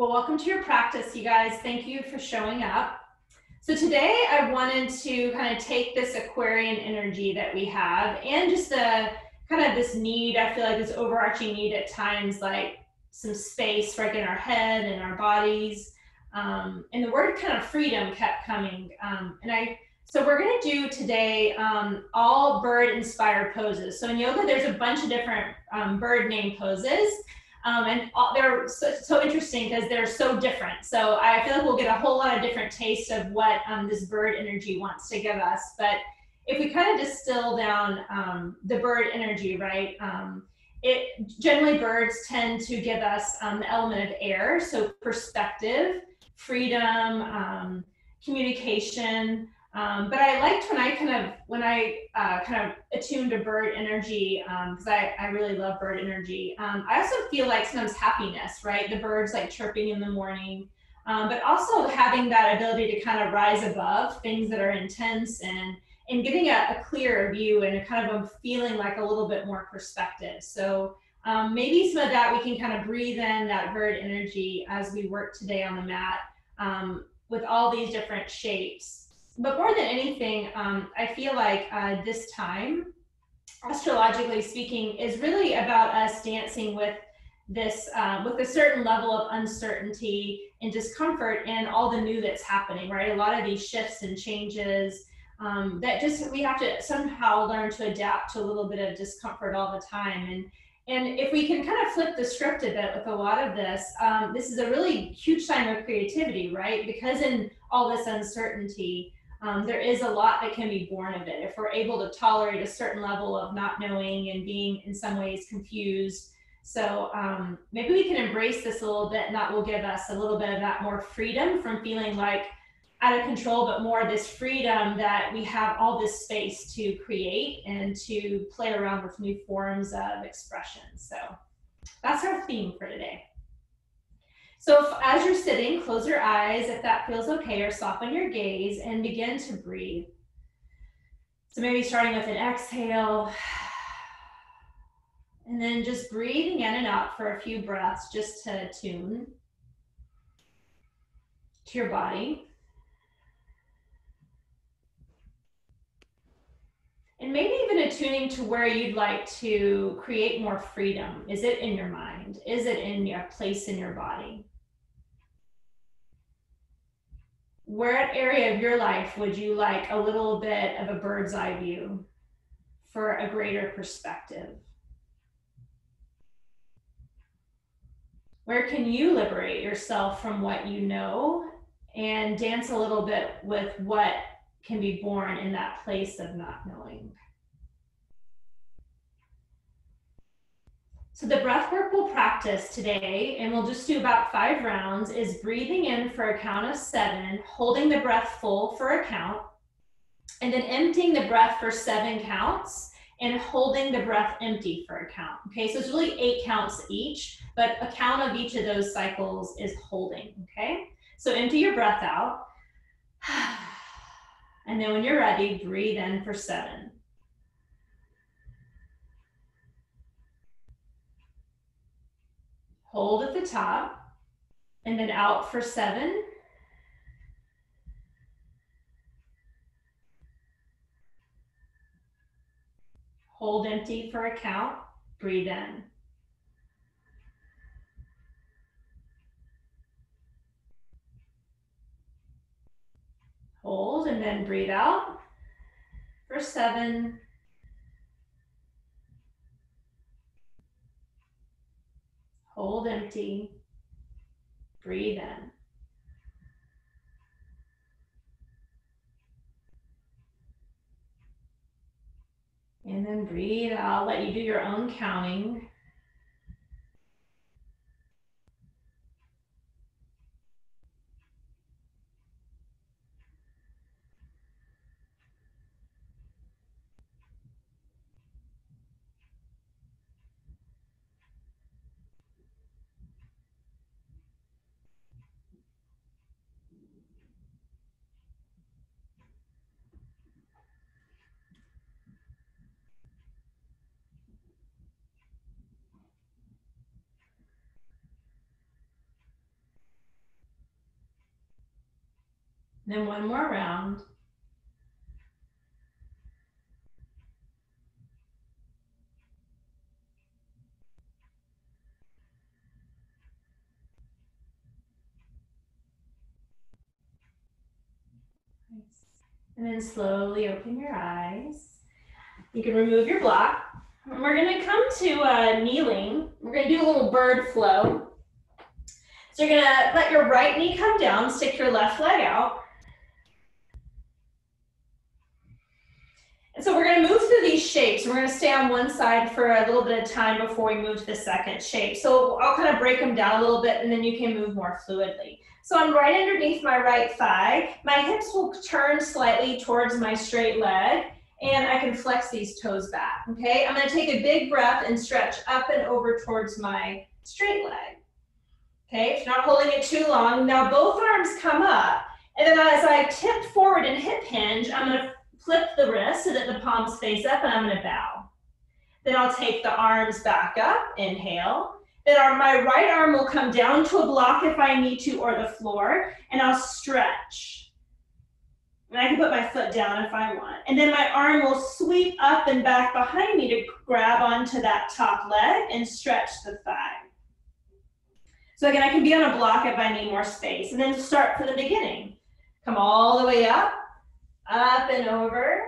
Well, welcome to your practice, you guys. Thank you for showing up. So today I wanted to kind of take this Aquarian energy that we have and just the kind of this need, I feel like this overarching need at times, like some space like in our head and our bodies. And the word kind of freedom kept coming. So we're going to do today all bird inspired poses. So in yoga, there's a bunch of different bird name poses. They're so interesting because they're so different. So I feel like we'll get a whole lot of different tastes of what this bird energy wants to give us. But if we kind of distill down the bird energy, right? Generally birds tend to give us the element of air, so perspective, freedom, communication. But I liked when I kind of attuned to bird energy, because I really love bird energy. I also feel like sometimes happiness, right? The birds like chirping in the morning, but also having that ability to kind of rise above things that are intense and getting a clearer view and a kind of a feeling like a little bit more perspective. So maybe some of that we can kind of breathe in that bird energy as we work today on the mat with all these different shapes. But more than anything, I feel like this time, astrologically speaking, is really about us dancing with this, with a certain level of uncertainty and discomfort and all the new that's happening, right? A lot of these shifts and changes that just we have to somehow learn to adapt to a little bit of discomfort all the time. And if we can kind of flip the script a bit with a lot of this, this is a really huge sign of creativity, right? Because in all this uncertainty, there is a lot that can be born of it. If we're able to tolerate a certain level of not knowing and being in some ways confused. So maybe we can embrace this a little bit, and that will give us a little bit of that more freedom from feeling like out of control, but more this freedom that we have all this space to create and to play around with new forms of expression. So that's our theme for today. So as you're sitting, close your eyes if that feels okay, or soften your gaze and begin to breathe. So maybe starting with an exhale, and then just breathing in and out for a few breaths just to attune to your body. And maybe even attuning to where you'd like to create more freedom. Is it in your mind? Is it in your place in your body? What area of your life would you like a little bit of a bird's eye view for a greater perspective? Where can you liberate yourself from what you know and dance a little bit with what can be born in that place of not knowing? So the breath work we'll practice today, and we'll just do about 5 rounds, is breathing in for a count of 7, holding the breath full for a count, and then emptying the breath for 7 counts, and holding the breath empty for a count. Okay, so it's really 8 counts each, but a count of each of those cycles is holding, okay? So empty your breath out, and then when you're ready, breathe in for 7. Hold at the top, and then out for 7. Hold empty for a count, breathe in. Hold and then breathe out for 7. Hold empty, breathe in. And then breathe out, let you do your own counting. Then one more round. And then slowly open your eyes. You can remove your block. And we're gonna come to kneeling. We're gonna do a little bird flow. So you're gonna let your right knee come down, stick your left leg out. And so we're gonna move through these shapes. We're gonna stay on one side for a little bit of time before we move to the second shape. So I'll kind of break them down a little bit and then you can move more fluidly. So I'm right underneath my right thigh. My hips will turn slightly towards my straight leg and I can flex these toes back, okay? I'm gonna take a big breath and stretch up and over towards my straight leg. Okay, if you're not holding it too long, now both arms come up. And then as I tip forward and hip hinge, I'm gonna flip the wrist so that the palms face up and I'm gonna bow. Then I'll take the arms back up, inhale. Then my right arm will come down to a block if I need to, or the floor, and I'll stretch. And I can put my foot down if I want. And then my arm will sweep up and back behind me to grab onto that top leg and stretch the thigh. So again, I can be on a block if I need more space. And then start from the beginning. Come all the way up and over.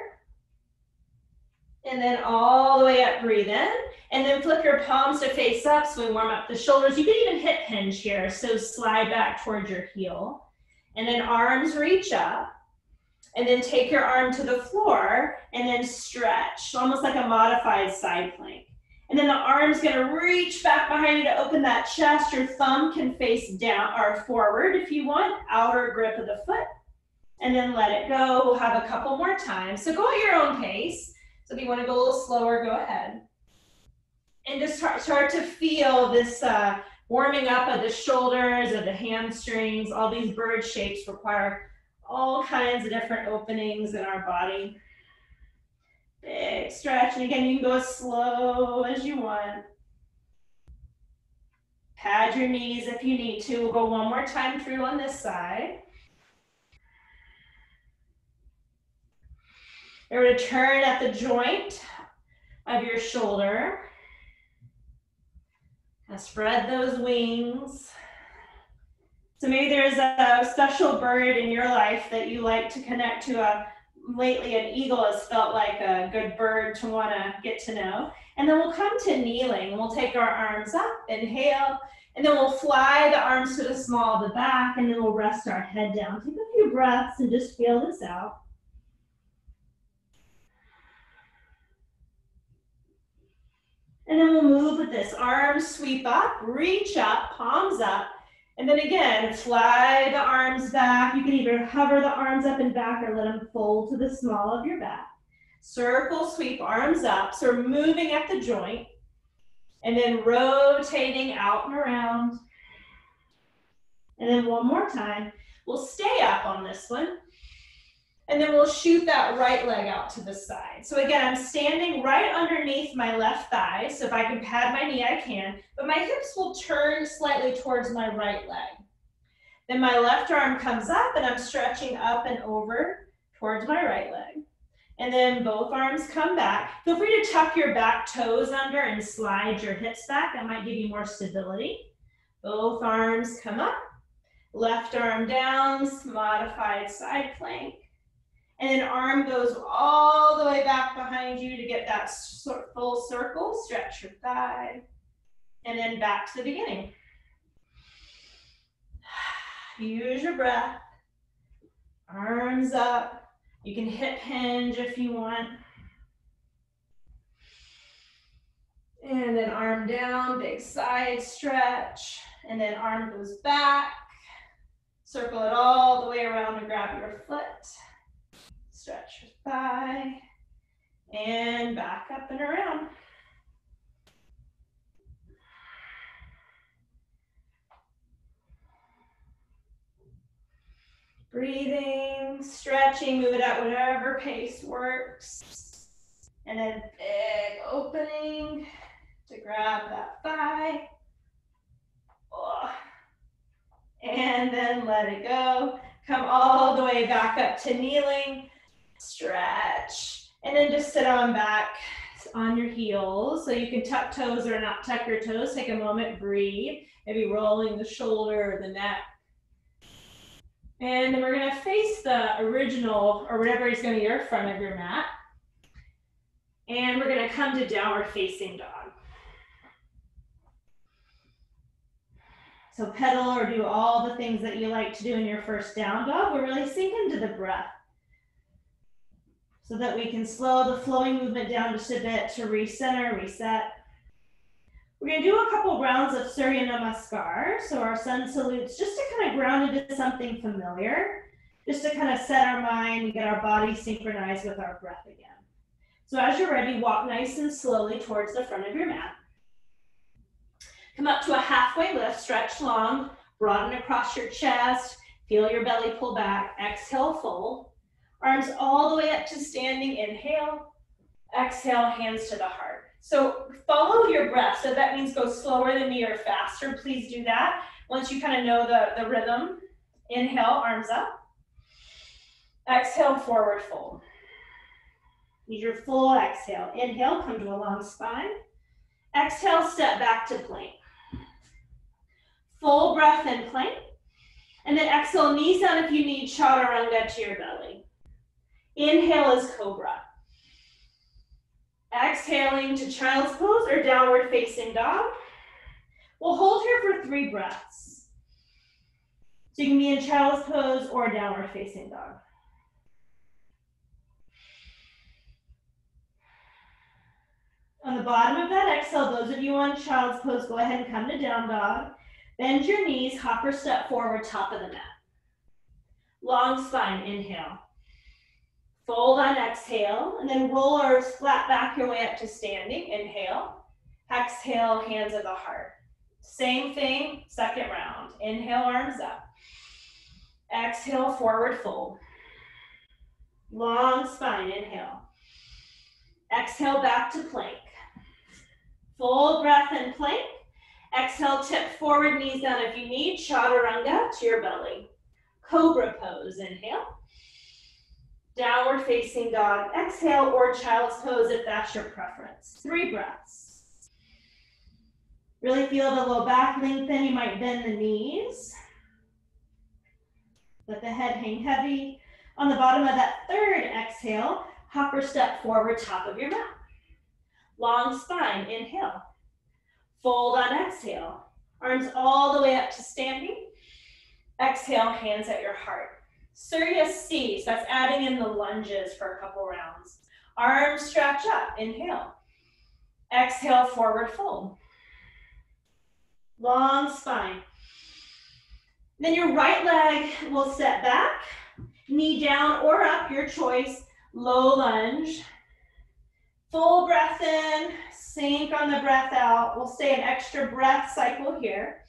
And then all the way up, breathe in. And then flip your palms to face up so we warm up the shoulders. You can even hip hinge here, so slide back towards your heel. And then arms reach up. And then take your arm to the floor and then stretch, almost like a modified side plank. And then the arm's gonna reach back behind you to open that chest. Your thumb can face down or forward if you want, outer grip of the foot. And then let it go. We'll have a couple more times. So go at your own pace. So if you wanna go a little slower, go ahead. And just start to feel this warming up of the shoulders, of the hamstrings. All these bird shapes require all kinds of different openings in our body. Big stretch, and again, you can go as slow as you want. Pad your knees if you need to. We'll go one more time through on this side. You're going to turn at the joint of your shoulder. Now spread those wings. So maybe there's a special bird in your life that you like to connect to. Lately, an eagle has felt like a good bird to want to get to know. And then we'll come to kneeling. We'll take our arms up, inhale, and then we'll fly the arms to the small of the back, and then we'll rest our head down. Take a few breaths and just feel this out. And then we'll move with this. Arms sweep up, reach up, palms up. And then again, fly the arms back. You can either hover the arms up and back or let them fold to the small of your back. Circle sweep, arms up. So we're moving at the joint. And then rotating out and around. And then one more time. We'll stay up on this one. And then we'll shoot that right leg out to the side. So again, I'm standing right underneath my left thigh. So if I can pad my knee, I can. But my hips will turn slightly towards my right leg. Then my left arm comes up and I'm stretching up and over towards my right leg. And then both arms come back. Feel free to tuck your back toes under and slide your hips back. That might give you more stability. Both arms come up. Left arm down, modified side plank. And then arm goes all the way back behind you to get that full circle. Stretch your thigh. And then back to the beginning. Use your breath. Arms up. You can hip hinge if you want. And then arm down, big side stretch. And then arm goes back. Circle it all the way around to grab your foot. Stretch your thigh, and back up and around. Breathing, stretching, move it at whatever pace works. And then big opening to grab that thigh. Oh. And then let it go. Come all the way back up to kneeling, stretch, and then just sit on back on your heels. So you can tuck toes or not tuck your toes. Take a moment, breathe, maybe rolling the shoulder or the neck. And then we're gonna face the original, or whatever is gonna be your front of your mat. And we're gonna come to downward facing dog. So pedal or do all the things that you like to do in your first down dog, but really sink into the breath so that we can slow the flowing movement down just a bit to recenter, reset. We're gonna do a couple rounds of Surya Namaskar, so our sun salutes, just to kind of ground into something familiar, just to kind of set our mind and get our body synchronized with our breath again. So as you're ready, walk nice and slowly towards the front of your mat. Come up to a halfway lift, stretch long, broaden across your chest, feel your belly pull back, exhale, fold. Arms all the way up to standing, inhale, exhale, hands to the heart. So follow your breath, so that means go slower than me or faster, please do that. Once you kind of know the rhythm, inhale, arms up, exhale, forward fold. Use your full exhale. Inhale, come to a long spine. Exhale, step back to plank. Full breath in plank. And then exhale, knees down if you need, chaturanga to your belly. Inhale is cobra. Exhaling to child's pose or downward facing dog. We'll hold here for 3 breaths. So you can be in child's pose or downward facing dog. On the bottom of that exhale, those of you on child's pose, go ahead and come to down dog. Bend your knees, hop or step forward, top of the mat. Long spine, inhale. Fold on exhale, and then roll or flat back your way up to standing. Inhale. Exhale, hands at the heart. Same thing, second round. Inhale, arms up. Exhale, forward fold. Long spine, inhale. Exhale, back to plank. Full breath in plank. Exhale, tip forward, knees down if you need. Chaturanga to your belly. Cobra pose, inhale. Downward facing dog, exhale, or child's pose if that's your preference. 3 breaths. Really feel the low back lengthen. You might bend the knees. Let the head hang heavy. On the bottom of that 3rd exhale, hop or step forward, top of your mat. Long spine, inhale. Fold on exhale. Arms all the way up to standing. Exhale, hands at your heart. Surya C, so that's adding in the lunges for a couple rounds. Arms stretch up, inhale. Exhale, forward fold. Long spine. Then your right leg will set back, knee down or up, your choice. Low lunge. Full breath in, sink on the breath out. We'll stay an extra breath cycle here.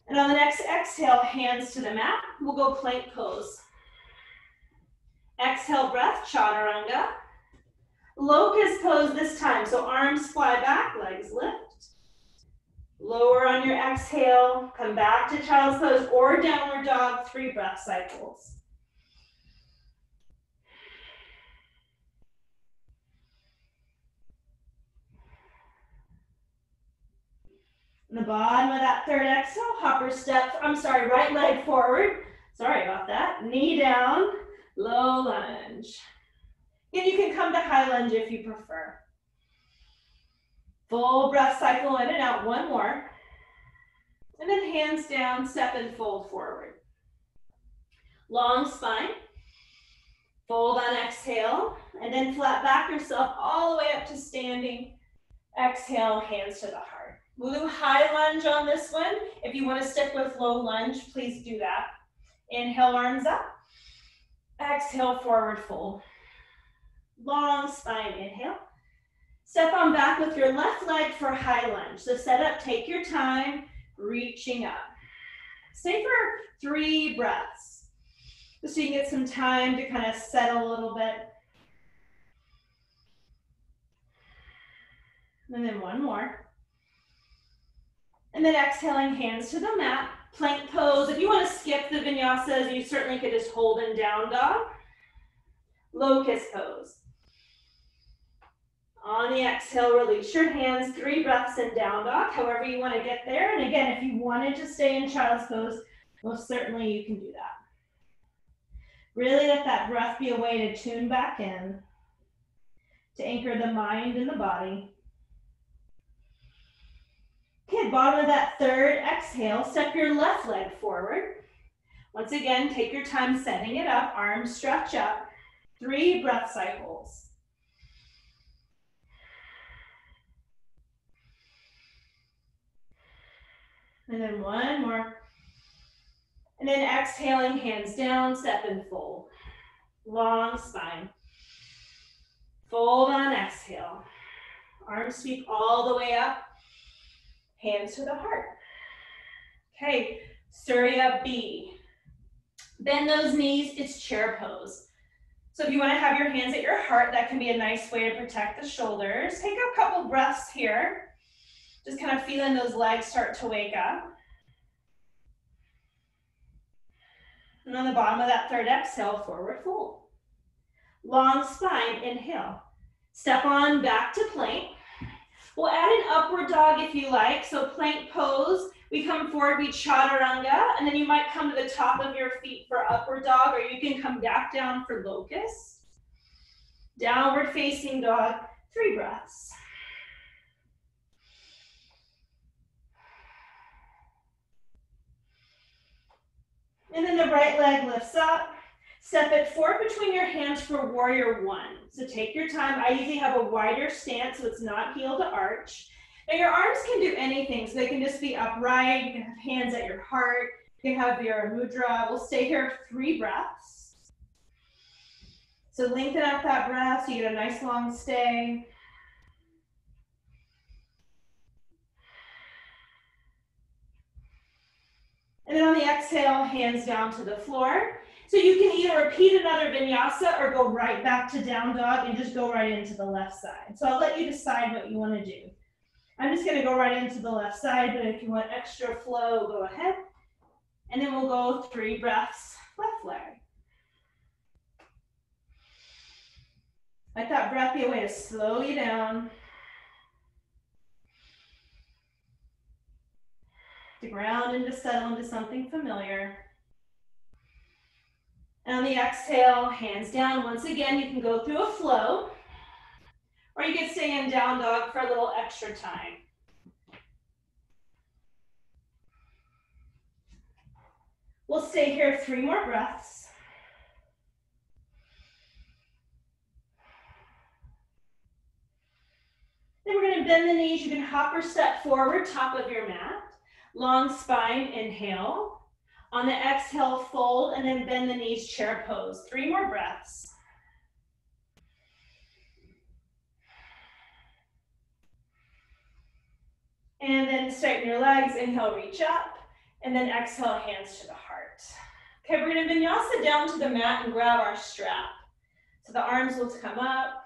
And on the next exhale, hands to the mat. We'll go plank pose. Exhale, breath, chaturanga. Locust pose this time, so arms fly back, legs lift. Lower on your exhale, come back to child's pose or downward dog, 3 breath cycles. On the bottom of that 3rd exhale, hopper step, right leg forward. Sorry about that. Knee down, low lunge. And you can come to high lunge if you prefer. Full breath cycle in and out, 1 more. And then hands down, step and fold forward. Long spine. Fold on exhale, and then flat back yourself all the way up to standing. Exhale, hands to the heart. We'll do high lunge on this one. If you want to stick with low lunge, please do that. Inhale, arms up. Exhale, forward fold. Long spine, inhale. Step on back with your left leg for high lunge. So set up, take your time, reaching up. Stay for 3 breaths. Just so you can get some time to kind of settle a little bit. And then 1 more. And then exhaling, hands to the mat, Plank pose. If you want to skip the vinyasas, you certainly could just hold in down dog. Locust pose. On the exhale, release your hands, 3 breaths in down dog, however you want to get there. And again, if you wanted to stay in child's pose, most certainly you can do that. Really let that breath be a way to tune back in, to anchor the mind and the body. Okay, bottom of that third exhale, step your left leg forward. Once again, take your time setting it up, arms stretch up, 3 breath cycles. And then 1 more. And then exhaling, hands down, step and fold. Long spine. Fold on exhale. Arms sweep all the way up. Hands to the heart. Okay, Surya B. Bend those knees, it's chair pose. So if you want to have your hands at your heart, that can be a nice way to protect the shoulders. Take a couple breaths here. Just kind of feeling those legs start to wake up. And on the bottom of that third exhale, forward fold. Long spine, inhale. Step on back to plank. We'll add an upward dog if you like. So plank pose, we come forward, we chaturanga, and then you might come to the top of your feet for upward dog, or you can come back down for locust. Downward facing dog, 3 breaths. And then the right leg lifts up. Step it forward between your hands for warrior 1. So take your time. I usually have a wider stance so it's not heel to arch. Now your arms can do anything. So they can just be upright. You can have hands at your heart. You can have your mudra. We'll stay here 3 breaths. So lengthen out that breath so you get a nice long stay. And then on the exhale, hands down to the floor. So you can either repeat another vinyasa or go right back to down dog and just go right into the left side. So I'll let you decide what you want to do. I'm just going to go right into the left side, but if you want extra flow, go ahead. And then we'll go 3 breaths, left leg. Let that breath be a way to slow you down. To ground and to settle into something familiar. And on the exhale, hands down. Once again, you can go through a flow, or you can stay in down dog for a little extra time. We'll stay here 3 more breaths. Then we're going to bend the knees. You can hop or step forward, top of your mat. Long spine, inhale. On the exhale, fold, and then bend the knees, chair pose. 3 more breaths. And then straighten your legs, inhale, reach up, and then exhale, hands to the heart. Okay, we're gonna vinyasa down to the mat and grab our strap. So the arms will come up.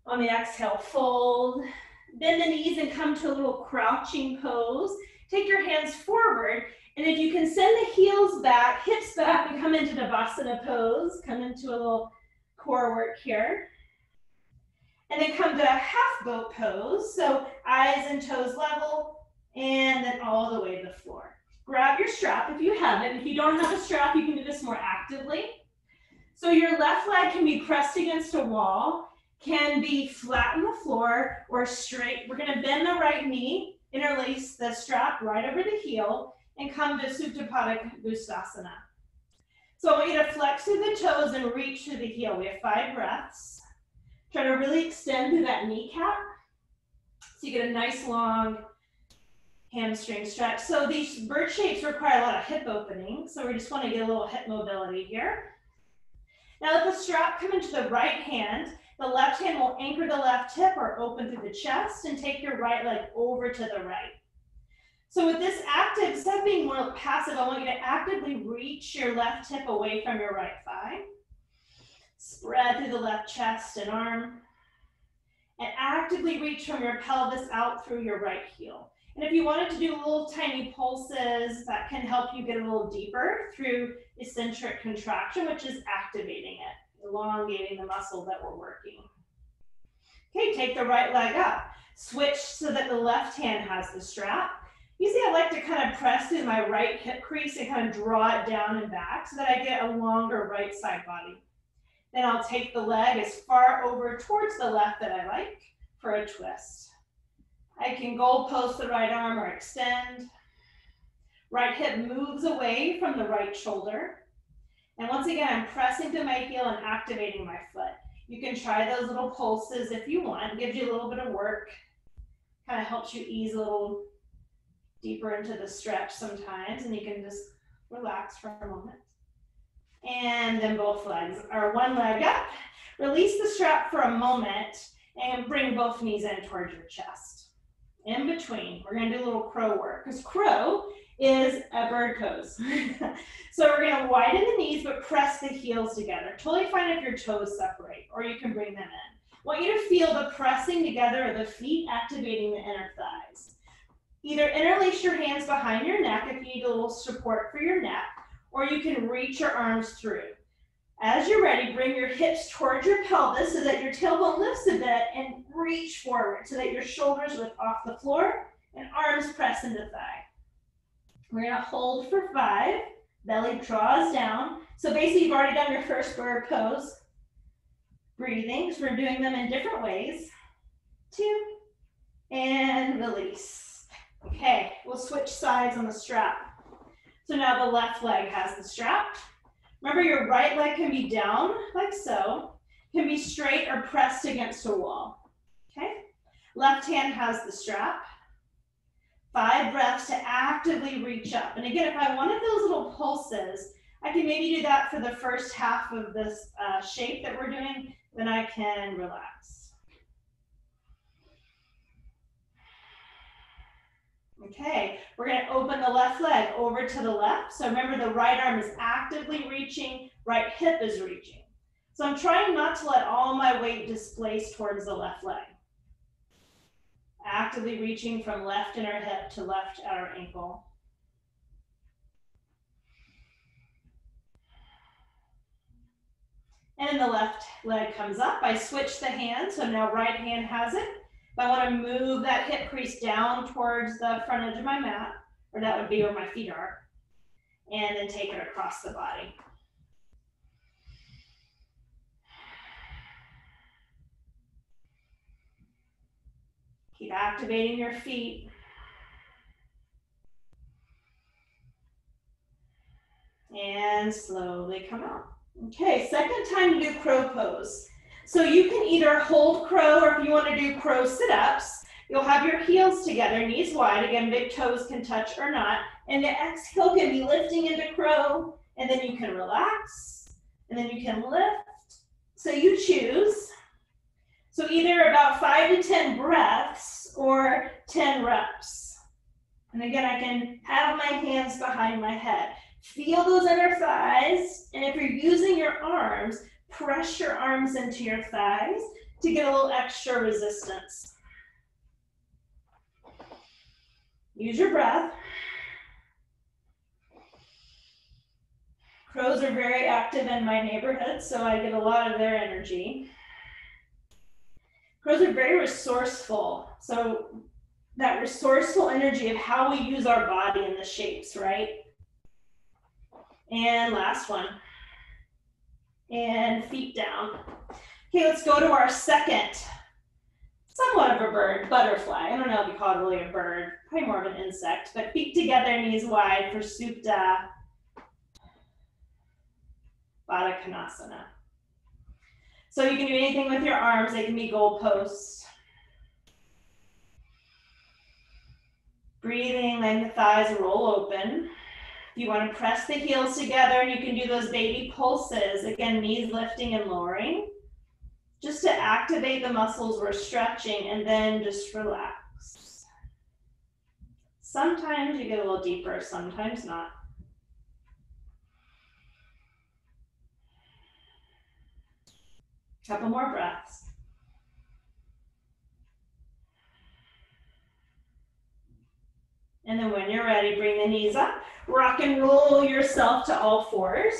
On the exhale, fold. Bend the knees and come to a little crouching pose. Take your hands forward, and if you can send the heels back, hips back, and come into Navasana pose. Come into a little core work here. And then come to a half boat pose. So eyes and toes level, and then all the way to the floor. Grab your strap if you have it. If you don't have a strap, you can do this more actively. So your left leg can be pressed against a wall, can be flat on the floor, or straight. We're gonna bend the right knee, interlace the strap right over the heel, and come to Supta Pada Uttanasana. So I want you to flex through the toes and reach through the heel. We have 5 breaths. Try to really extend through that kneecap so you get a nice long hamstring stretch. So these bird shapes require a lot of hip opening, so we just want to get a little hip mobility here. Now let the strap come into the right hand. The left hand will anchor the left hip or open through the chest, and take your right leg over to the right. So with this active, instead of being more passive, I want you to actively reach your left hip away from your right thigh. Spread through the left chest and arm. and actively reach from your pelvis out through your right heel. And if you wanted to do little tiny pulses, that can help you get a little deeper through eccentric contraction, which is activating it, elongating the muscle that we're working. Okay, take the right leg up. Switch so that the left hand has the strap. Usually I like to kind of press through my right hip crease and kind of draw it down and back so that I get a longer right side body. Then I'll take the leg as far over towards the left that I like for a twist. I can goal post the right arm or extend. Right hip moves away from the right shoulder. And once again, I'm pressing through my heel and activating my foot. You can try those little pulses if you want. It gives you a little bit of work. Kind of helps you ease a little deeper into the stretch sometimes, and you can just relax for a moment. And then both legs, or one leg up. Release the strap for a moment and bring both knees in towards your chest. In between, we're gonna do a little crow work, because crow is a bird pose. So we're gonna widen the knees, but press the heels together. Totally fine if your toes separate, or you can bring them in. I want you to feel the pressing together of the feet activating the inner thighs. Either interlace your hands behind your neck if you need a little support for your neck, or you can reach your arms through. As you're ready, bring your hips towards your pelvis so that your tailbone lifts a bit and reach forward so that your shoulders lift off the floor and arms press into thigh. We're gonna hold for 5, belly draws down. So basically you've already done your first bird pose. Breathing, because we're doing them in different ways. 2, and release. Okay, we'll switch sides on the strap. So now the left leg has the strap. Remember, your right leg can be down, like so, can be straight or pressed against a wall, okay? Left hand has the strap. 5 breaths to actively reach up. And again, if I wanted those little pulses, I can maybe do that for the first half of this shape that we're doing, then I can relax. Okay, we're gonna open the left leg over to the left. So remember, the right arm is actively reaching, right hip is reaching. So I'm trying not to let all my weight displace towards the left leg. Actively reaching from left inner hip to left outer ankle. And then the left leg comes up. I switch the hand, so now right hand has it. If I want to move that hip crease down towards the front edge of my mat, or that would be where my feet are, and then take it across the body. Keep activating your feet. And slowly come out. Okay, second time to do crow pose. So you can either hold crow, or if you want to do crow sit-ups, you'll have your heels together, knees wide. Again, big toes can touch or not. And the exhale can be lifting into crow, and then you can relax, and then you can lift. So you choose. So either about 5 to 10 breaths or 10 reps. And again, I can have my hands behind my head. Feel those inner thighs, and if you're using your arms, press your arms into your thighs to get a little extra resistance. Use your breath. Crows are very active in my neighborhood, so I get a lot of their energy. Crows are very resourceful, so that resourceful energy of how we use our body in the shapes, right? And last one. And feet down. Okay, let's go to our second, somewhat of a bird, butterfly. I don't know if you call it really a bird, probably more of an insect, but feet together, knees wide for Supta Baddha Konasana. So you can do anything with your arms. They can be goalposts. Breathing, letting the thighs roll open. You want to press the heels together, and you can do those baby pulses. Again, knees lifting and lowering, just to activate the muscles we're stretching, and then just relax. Sometimes you get a little deeper, sometimes not. Couple more breaths. And then when you're ready, bring the knees up, rock and roll yourself to all fours.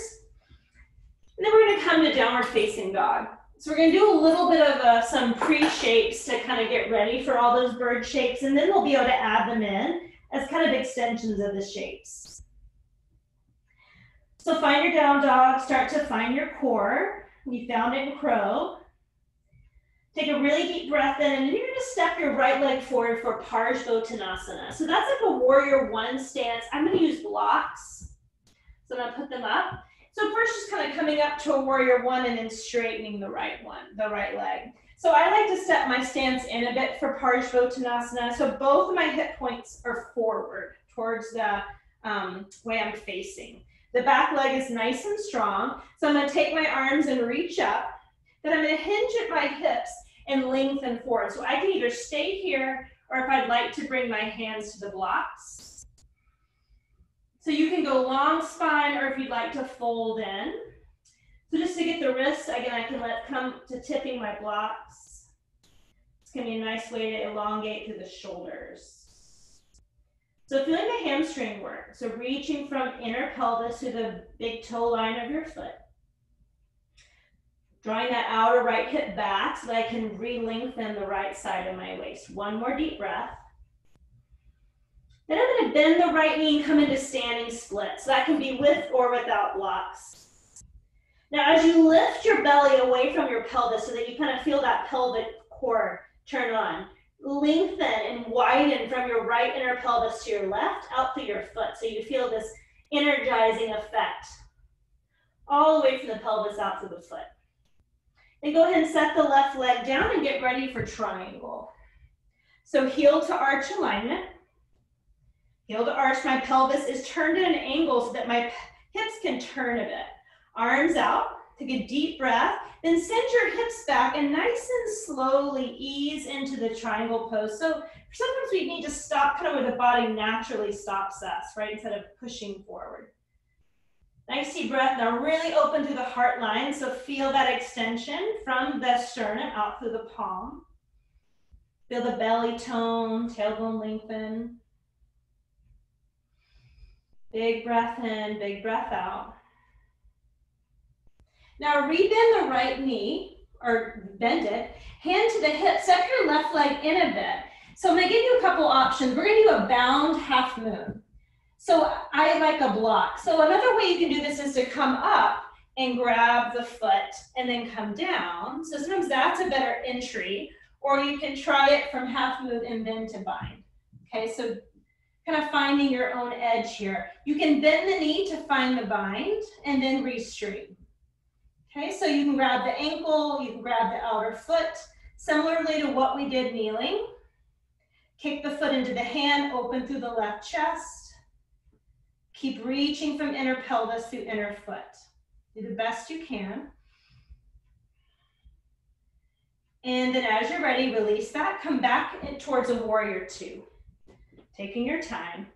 And then we're gonna come to downward facing dog. So we're gonna do a little bit of some pre-shapes to kind of get ready for all those bird shapes, and then we'll be able to add them in as kind of extensions of the shapes. So find your down dog, start to find your core. You found it in crow. Take a really deep breath in, and then you're gonna step your right leg forward for Parsvottanasana. So that's like a warrior one stance. I'm gonna use blocks. So I'm gonna put them up. So first just kind of coming up to a warrior one and then straightening the right leg. So I like to step my stance in a bit for Parsvottanasana. So both of my hip points are forward towards the way I'm facing. The back leg is nice and strong. So I'm gonna take my arms and reach up. Then I'm gonna hinge at my hips and lengthen forward. So I can either stay here, or if I'd like to bring my hands to the blocks. So you can go long spine, or if you'd like to fold in. So just to get the wrists, again, I can let come to tipping my blocks. It's gonna be a nice way to elongate through the shoulders. So feeling the hamstring work. So reaching from inner pelvis to the big toe line of your foot. Drawing that outer right hip back so that I can re-lengthen the right side of my waist. One more deep breath. Then I'm going to bend the right knee and come into standing split. So that can be with or without blocks. Now as you lift your belly away from your pelvis so that you kind of feel that pelvic core turn on, lengthen and widen from your right inner pelvis to your left out through your foot. So you feel this energizing effect all the way from the pelvis out to the foot. Then go ahead and set the left leg down and get ready for triangle. So heel to arch alignment. Heel to arch, my pelvis is turned at an angle so that my hips can turn a bit. Arms out, take a deep breath, then send your hips back and nice and slowly ease into the triangle pose. So sometimes we need to stop kind of where the body naturally stops us, right? Instead of pushing forward. Nice deep breath, now really open through the heart line. So feel that extension from the sternum out through the palm. Feel the belly tone, tailbone lengthen. Big breath in, big breath out. Now rebend the right knee, or bend it, hand to the hip, step your left leg in a bit. So I'm gonna give you a couple options. We're gonna do a bound half moon. So I like a block. So another way you can do this is to come up and grab the foot and then come down. So sometimes that's a better entry, or you can try it from half moon and then to bind. Okay, so kind of finding your own edge here. You can bend the knee to find the bind and then re-straighten. Okay, so you can grab the ankle, you can grab the outer foot, similarly to what we did kneeling. Kick the foot into the hand, open through the left chest. Keep reaching from inner pelvis through inner foot. Do the best you can. And then as you're ready, release that. Come back towards a warrior two. Taking your time.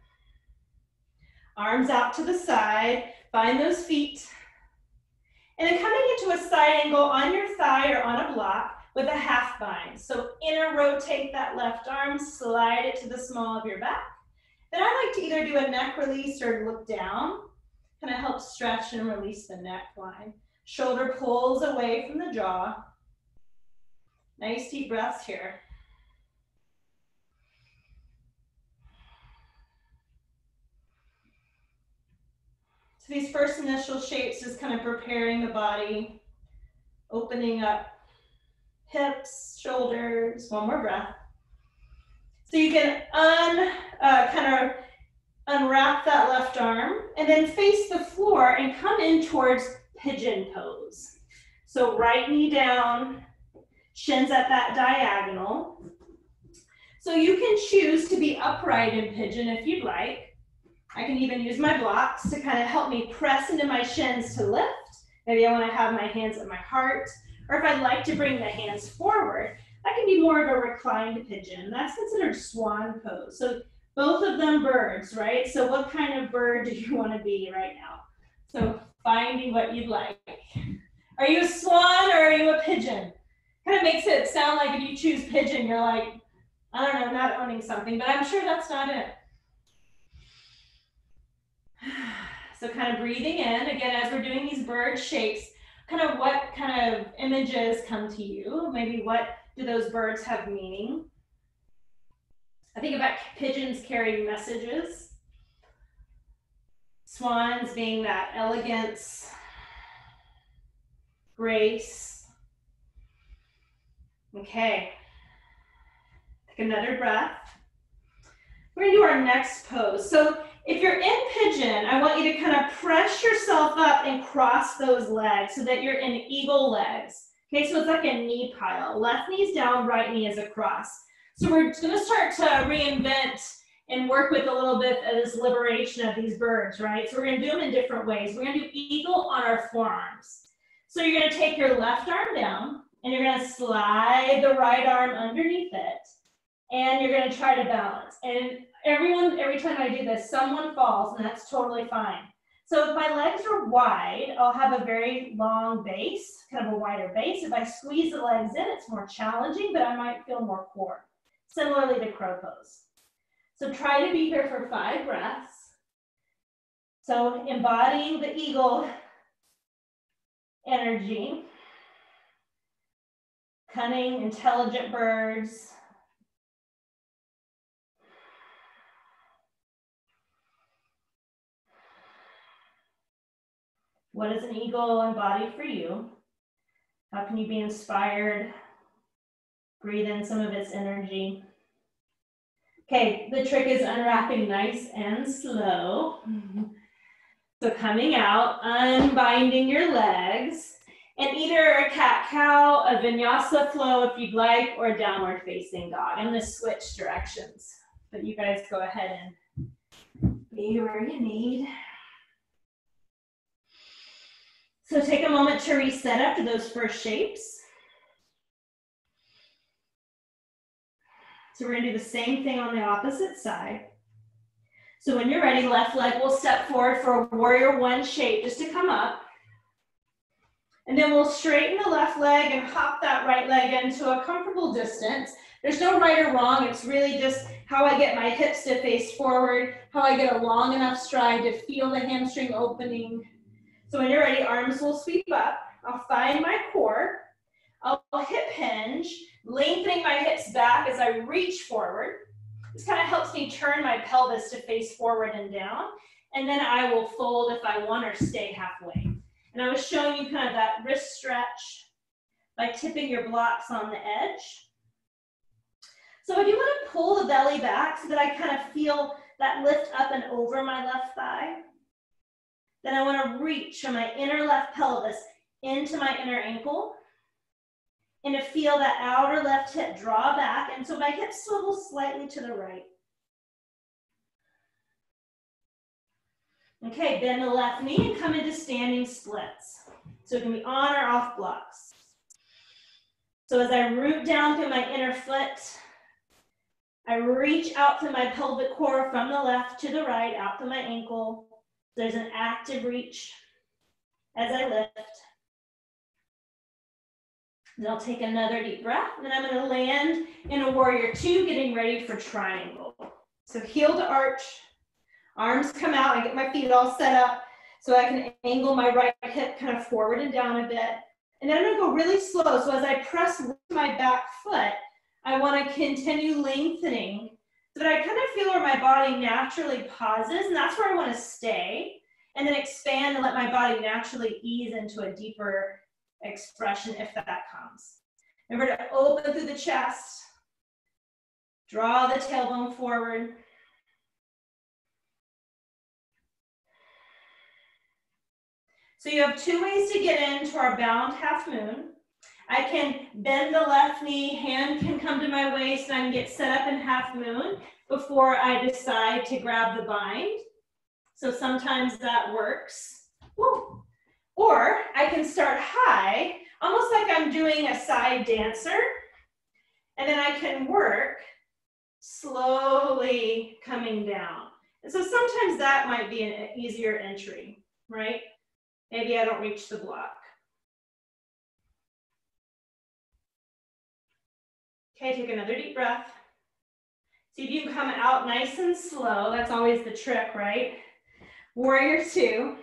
Arms out to the side. Find those feet. And then coming into a side angle on your thigh or on a block with a half bind. So inner rotate that left arm, slide it to the small of your back. Then I like to either do a neck release or look down. Kind of help stretch and release the neckline. Shoulder pulls away from the jaw. Nice deep breaths here. So these first initial shapes is kind of preparing the body, opening up hips, shoulders. One more breath. So you can kind of unwrap that left arm and then face the floor and come in towards pigeon pose. So right knee down, shins at that diagonal. So you can choose to be upright in pigeon if you'd like. I can even use my blocks to kind of help me press into my shins to lift. Maybe I want to have my hands at my heart, or if I'd like to bring the hands forward, that can be more of a reclined pigeon. That's considered swan pose. So both of them birds, right? So what kind of bird do you want to be right now? So finding what you'd like. Are you a swan or are you a pigeon? Kind of makes it sound like if you choose pigeon, you're like, I don't know, not owning something, but I'm sure that's not it. So kind of breathing in, again, as we're doing these bird shapes, kind of what kind of images come to you? Maybe what do those birds have meaning? I think about pigeons carrying messages. Swans being that elegance, grace. Okay. Take another breath. We're gonna do our next pose. So if you're in pigeon, I want you to kind of press yourself up and cross those legs so that you're in eagle legs. Okay, so it's like a knee pile. Left knee's down, right knee is across. So we're gonna start to reinvent and work with a little bit of this liberation of these birds, right? So we're gonna do them in different ways. We're gonna do eagle on our forearms. So you're gonna take your left arm down and you're gonna slide the right arm underneath it. And you're gonna try to balance. And every time I do this, someone falls, and that's totally fine. So if my legs are wide, I'll have a very long base, kind of a wider base. If I squeeze the legs in, it's more challenging, but I might feel more core. Similarly to crow pose. So try to be here for 5 breaths. So embodying the eagle energy. Cunning, intelligent birds. What does an eagle embody for you? How can you be inspired? Breathe in some of its energy. Okay, the trick is unwrapping nice and slow. So coming out, unbinding your legs, and either a cat-cow, a vinyasa flow if you'd like, or a downward facing dog. I'm gonna switch directions, but you guys go ahead and be where you need. So take a moment to reset after those first shapes. So we're gonna do the same thing on the opposite side. So when you're ready, left leg will step forward for a warrior 1 shape just to come up. And then we'll straighten the left leg and hop that right leg into a comfortable distance. There's no right or wrong, it's really just how I get my hips to face forward, how I get a long enough stride to feel the hamstring opening. So when you're ready, arms will sweep up. I'll find my core. I'll hip hinge, lengthening my hips back as I reach forward. This kind of helps me turn my pelvis to face forward and down. And then I will fold if I want or stay halfway. And I was showing you kind of that wrist stretch by tipping your blocks on the edge. So if you want to pull the belly back so that I kind of feel that lift up and over my left thigh, then I want to reach from my inner left pelvis into my inner ankle and to feel that outer left hip draw back. And so my hips swivel slightly to the right. Okay, bend the left knee and come into standing splits. So it can be on or off blocks. So as I root down through my inner foot, I reach out to my pelvic core from the left to the right, out to my ankle. There's an active reach as I lift. Then I'll take another deep breath, and then I'm going to land in a warrior 2, getting ready for triangle. So heel to arch, arms come out, I get my feet all set up so I can angle my right hip kind of forward and down a bit. And then I'm going to go really slow. So as I press my back foot, I want to continue lengthening so that I kind of feel where my body naturally pauses, and that's where I want to stay, and then expand and let my body naturally ease into a deeper expression if that comes. Remember to open through the chest, draw the tailbone forward. So you have 2 ways to get into our bound half moon. I can bend the left knee, hand can come to my waist, and I can get set up in half moon before I decide to grab the bind. So sometimes that works. Woo. Or I can start high, almost like I'm doing a side dancer, and then I can work slowly coming down. And so sometimes that might be an easier entry, right? Maybe I don't reach the block. Okay, take another deep breath. See if you can come out nice and slow. That's always the trick, right? Warrior two.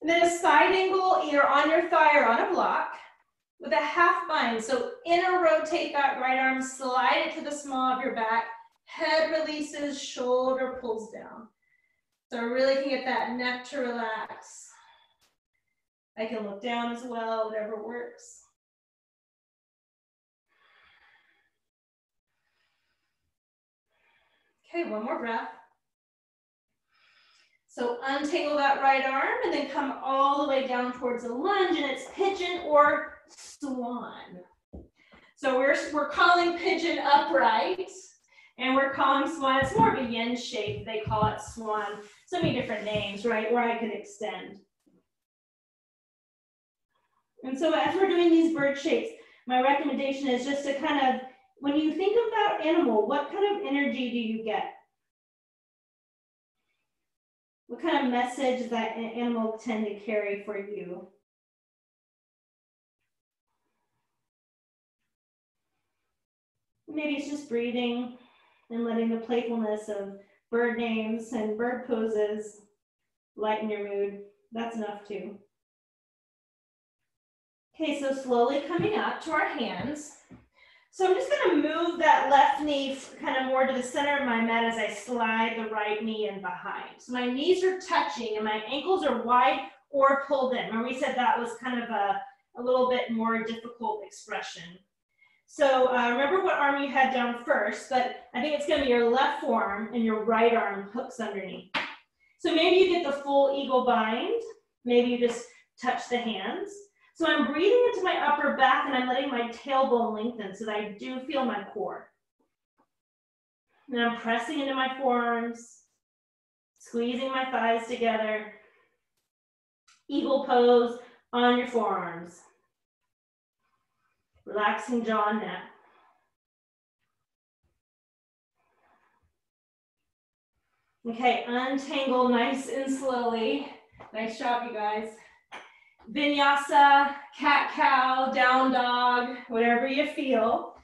And then a side angle either on your thigh or on a block with a half bind. So inner rotate that right arm, slide it to the small of your back, head releases, shoulder pulls down. So I really can get that neck to relax. I can look down as well, whatever works. Okay, one more breath. So untangle that right arm and then come all the way down towards a lunge, and it's pigeon or swan. So we're calling pigeon upright, and we're calling swan, it's more of a yin shape, they call it swan. So many different names, right, where I can extend. And so as we're doing these bird shapes, my recommendation is just to kind of, when you think of that animal, what kind of energy do you get? What kind of message does that animal tend to carry for you? Maybe it's just breathing and letting the playfulness of bird names and bird poses lighten your mood. That's enough too. Okay, so slowly coming up to our hands. So I'm just gonna move that left knee kind of more to the center of my mat as I slide the right knee in behind. So my knees are touching and my ankles are wide or pulled in. Remember we said that was kind of a little bit more difficult expression. So remember what arm you had down first, but I think it's gonna be your left forearm and your right arm hooks underneath. So maybe you get the full eagle bind, maybe you just touch the hands. So I'm breathing into my upper back and I'm letting my tailbone lengthen so that I do feel my core. And I'm pressing into my forearms, squeezing my thighs together. Eagle pose on your forearms. Relaxing jaw and neck. Okay, untangle nice and slowly. Nice job, you guys. Vinyasa, cat-cow, down dog, whatever you feel.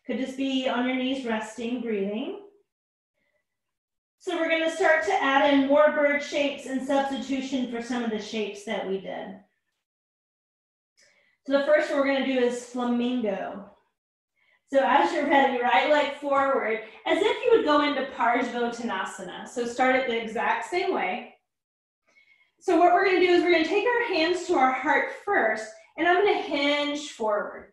Could just be on your knees resting, breathing. So we're going to start to add in more bird shapes in substitution for some of the shapes that we did. So the first one we're going to do is flamingo. So as you're ready, right leg forward, as if you would go into Parsvottanasana. So start it the exact same way. So what we're gonna do is we're gonna take our hands to our heart first, and I'm gonna hinge forward.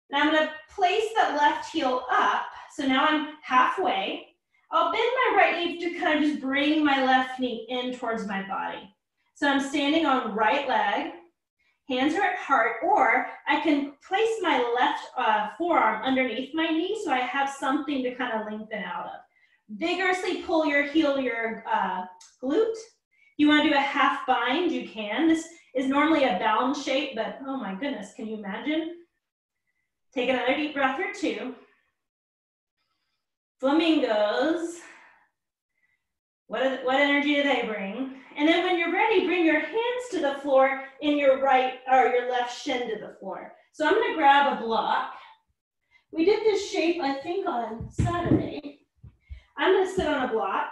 And I'm gonna place that left heel up. So now I'm halfway. I'll bend my right knee to kind of just bring my left knee in towards my body. So I'm standing on right leg. Hands are at heart, or I can place my left forearm underneath my knee so I have something to kind of lengthen out of. Vigorously pull your heel to your glute. If you want to do a half bind, you can. This is normally a bound shape, but oh my goodness, can you imagine? Take another deep breath or two. Flamingos. What energy do they bring? And then when you're ready, bring your hands to the floor and your right or your left shin to the floor. So I'm gonna grab a block. We did this shape, I think, on Saturday. I'm gonna sit on a block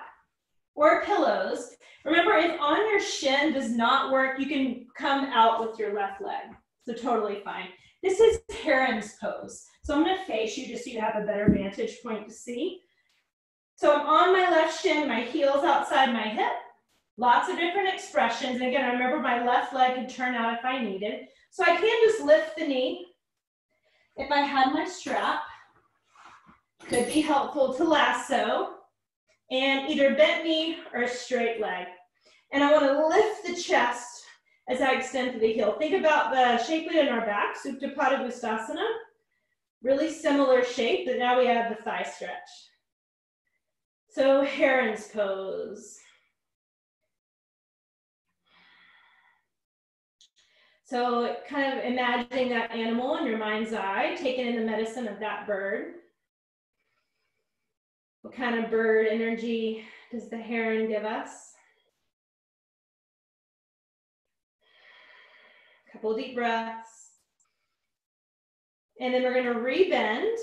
or pillows. Remember, if on your shin does not work, you can come out with your left leg. So totally fine. This is heron's pose. So I'm gonna face you just so you have a better vantage point to see. So I'm on my left shin, my heel's outside my hip. Lots of different expressions. And again, I remember my left leg could turn out if I needed. So I can just lift the knee. If I had my strap, could be helpful to lasso. And either bent knee or straight leg. And I want to lift the chest as I extend to the heel. Think about the shape we did in our back, Supta Pada Gustasana. Really similar shape, but now we have the thigh stretch. So heron's pose. So kind of imagining that animal in your mind's eye, taking in the medicine of that bird. What kind of bird energy does the heron give us? Couple deep breaths. And then we're going to rebend.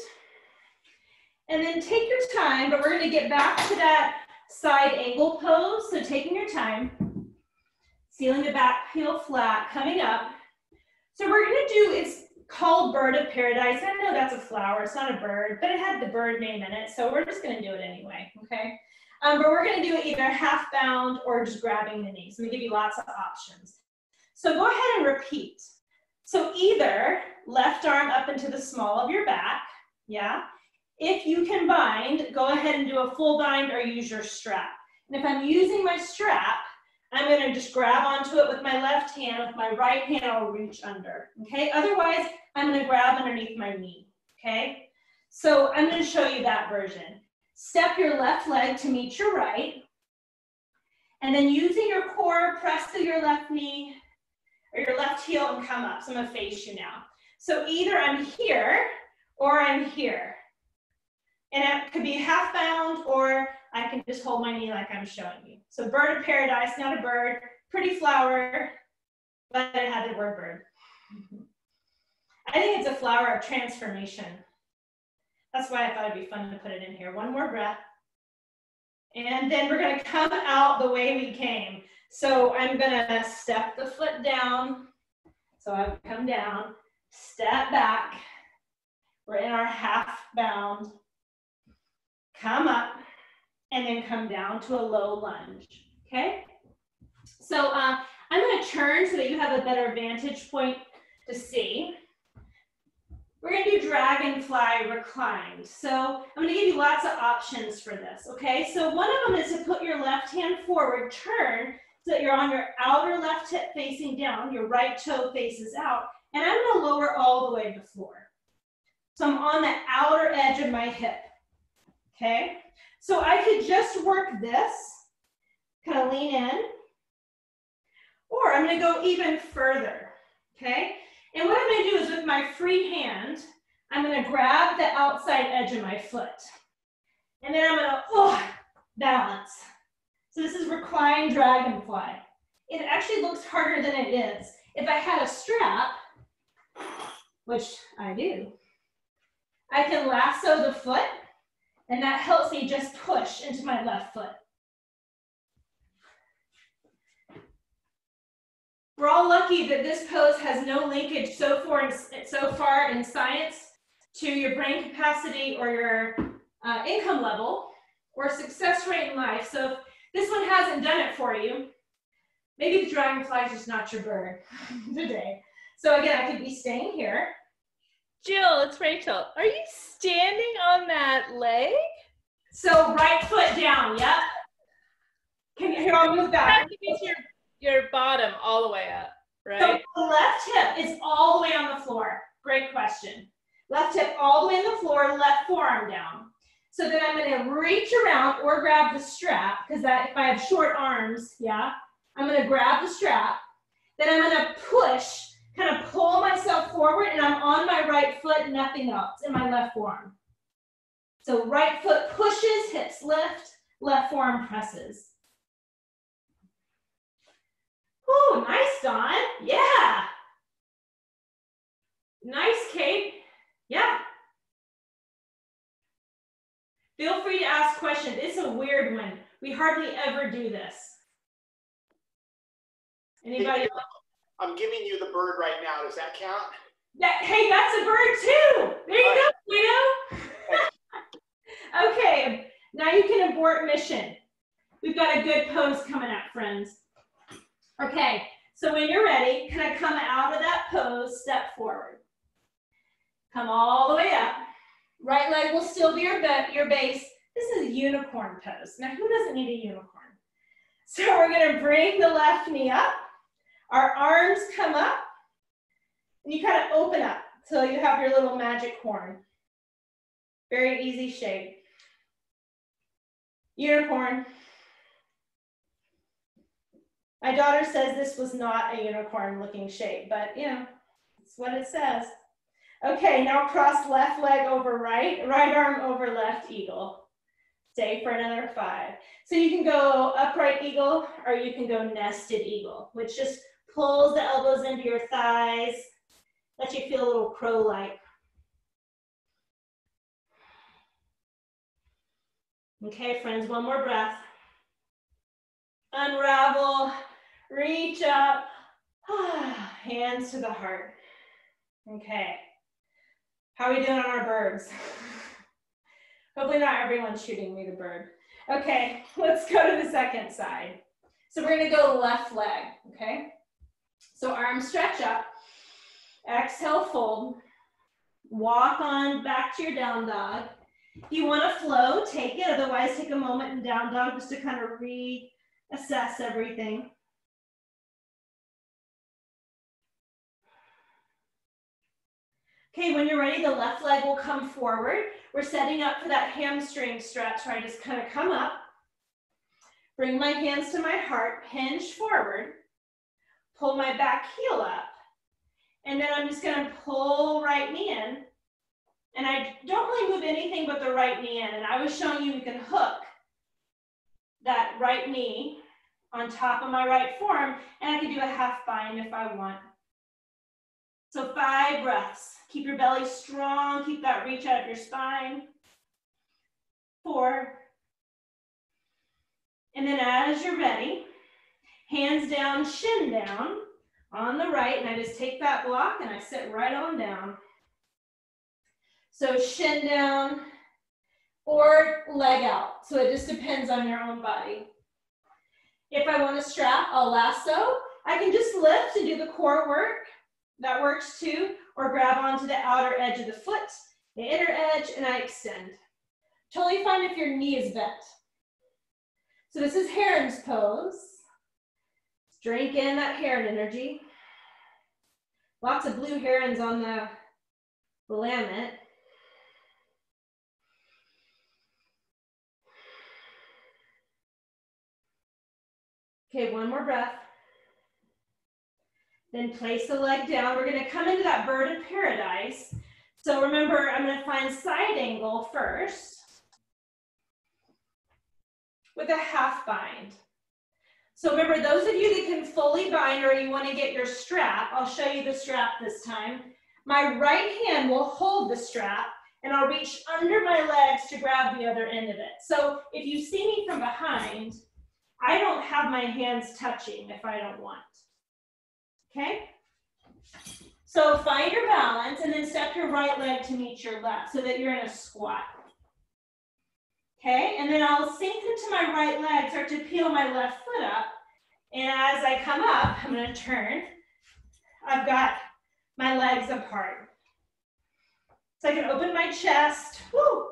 And then take your time, but we're going to get back to that side angle pose. So taking your time, sealing the back heel flat, coming up. So we're going to do, it's called bird of paradise. I know that's a flower, it's not a bird, but it had the bird name in it. So we're just going to do it anyway, okay? But we're going to do it either half bound or just grabbing the knees. I'm going to give you lots of options. So go ahead and repeat. So either left arm up into the small of your back, yeah? If you can bind, go ahead and do a full bind or use your strap. And if I'm using my strap, I'm going to just grab onto it with my left hand. With my right hand, I'll reach under, okay? Otherwise, I'm going to grab underneath my knee, okay? So I'm going to show you that version. Step your left leg to meet your right. And then using your core, press through your left knee or your left heel and come up. So I'm going to face you now. So either I'm here or I'm here. And it could be half bound, or I can just hold my knee like I'm showing you. So bird of paradise, not a bird, pretty flower, but it had the word bird. I think it's a flower of transformation. That's why I thought it'd be fun to put it in here. One more breath. And then we're gonna come out the way we came. So I'm gonna step the foot down. So I would come down, step back. We're in our half bound. Come up, and then come down to a low lunge, okay? So I'm gonna turn so that you have a better vantage point to see. We're gonna do dragonfly reclined. So I'm gonna give you lots of options for this, okay? So one of them is to put your left hand forward, turn, so that you're on your outer left hip facing down, your right toe faces out, and I'm gonna lower all the way to the floor. So I'm on the outer edge of my hip. Okay, so I could just work this, kind of lean in, or I'm going to go even further, okay? And what I'm going to do is with my free hand, I'm going to grab the outside edge of my foot, and then I'm going to balance. So this is reclined dragonfly. It actually looks harder than it is. If I had a strap, which I do, I can lasso the foot, and that helps me just push into my left foot. We're all lucky that this pose has no linkage so far in science to your brain capacity or your income level or success rate in life. So if this one hasn't done it for you, maybe the dragonfly is just not your bird today. So again, I could be staying here. Jill, it's Rachel. Are you standing on that leg? So right foot down, yep. Here, I'll move back. Your bottom all the way up, right? So the left hip is all the way on the floor. Great question. Left hip all the way on the floor, left forearm down. So then I'm going to reach around or grab the strap, because if I have short arms, yeah, I'm going to grab the strap. Then I'm going to push, kind of pull myself forward, and I'm on my right foot, nothing else, in my left forearm. So right foot pushes, hips lift, left forearm presses. Ooh, nice, Dawn. Yeah. Nice, Kate. Yeah. Feel free to ask questions. It's a weird one. We hardly ever do this. Anybody else? I'm giving you the bird right now. Does that count? Hey, that's a bird too. There you go, Guido. Okay, now you can abort mission. We've got a good pose coming up, friends. Okay, so when you're ready, kind of come out of that pose, step forward. Come all the way up. Right leg will still be your base. This is a unicorn pose. Now, who doesn't need a unicorn? So we're gonna bring the left knee up. Our arms come up. And you kind of open up till you have your little magic horn. Very easy shape. Unicorn. My daughter says this was not a unicorn looking shape, but you know, it's what it says. Okay, now cross left leg over right, right arm over left eagle. Stay for another 5. So you can go upright eagle or you can go nested eagle, which just pulls the elbows into your thighs, lets you feel a little crow-like. Okay, friends, one more breath. Unravel, reach up, hands to the heart. Okay, how are we doing on our birds? Hopefully not everyone's shooting me the bird. Okay, let's go to the second side. So we're gonna go left leg, okay? So arms stretch up, exhale, fold, walk on back to your down dog. If you wanna flow, take it, otherwise take a moment in down dog just to kind of reassess everything. Okay, when you're ready, the left leg will come forward. We're setting up for that hamstring stretch where I just kind of come up, bring my hands to my heart, hinge forward, pull my back heel up, and then I'm just gonna pull right knee in. And I don't really move anything but the right knee in. And I was showing you can hook that right knee on top of my right forearm, and I can do a half bind if I want. So 5 breaths. Keep your belly strong, keep that reach out of your spine. 4. And then as you're ready, hands down, shin down on the right, and I just take that block and I sit right on down. So shin down or leg out. So it just depends on your own body. If I want to strap, I'll lasso. I can just lift and do the core work. That works too. Or grab onto the outer edge of the foot, the inner edge, and I extend. Totally fine if your knee is bent. So this is heron's pose. Let's drink in that heron energy. Lots of blue herons on the Willamette. Okay, one more breath. Then place the leg down. We're gonna come into that bird of paradise. So remember, I'm gonna find side angle first with a half bind. So remember, those of you that can fully bind or you wanna get your strap, I'll show you the strap this time. My right hand will hold the strap and I'll reach under my legs to grab the other end of it. So if you see me from behind, I don't have my hands touching if I don't want. Okay? So find your balance and then step your right leg to meet your left so that you're in a squat. Okay? And then I'll sink into my right leg, start to peel my left foot up. And as I come up, I'm going to turn. I've got my legs apart. So I can open my chest. Woo!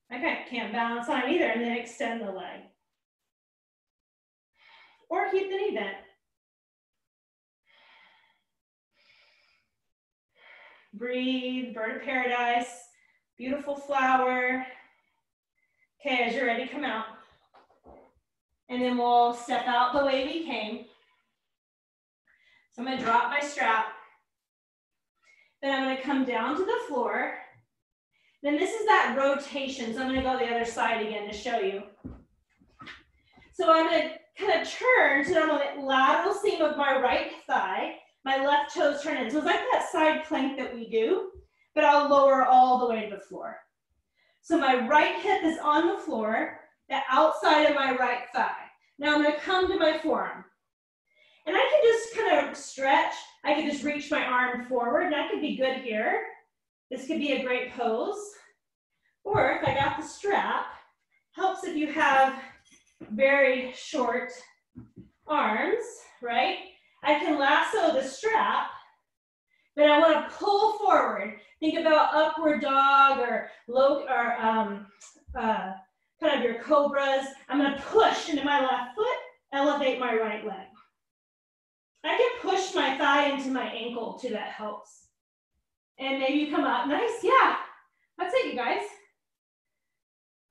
I can't balance on either, and then extend the leg. Or keep the knee bent. Breathe, bird of paradise, beautiful flower. Okay, as you're ready, come out. And then we'll step out the way we came. So I'm gonna drop my strap. Then I'm gonna come down to the floor. Then this is that rotation. So I'm gonna go the other side again to show you. So I'm gonna kind of turn to the lateral seam of my right thigh. My left toes turn in. So it's like that side plank that we do, but I'll lower all the way to the floor. So my right hip is on the floor, the outside of my right thigh. Now I'm gonna come to my forearm. And I can just kind of stretch. I can just reach my arm forward, and that could be good here. This could be a great pose. Or if I got the strap, helps if you have very short arms, right? I can lasso the strap, but I want to pull forward. Think about upward dog or low or kind of your cobras. I'm going to push into my left foot, elevate my right leg. I can push my thigh into my ankle too, that helps. And maybe you come up, nice, yeah. That's it, you guys.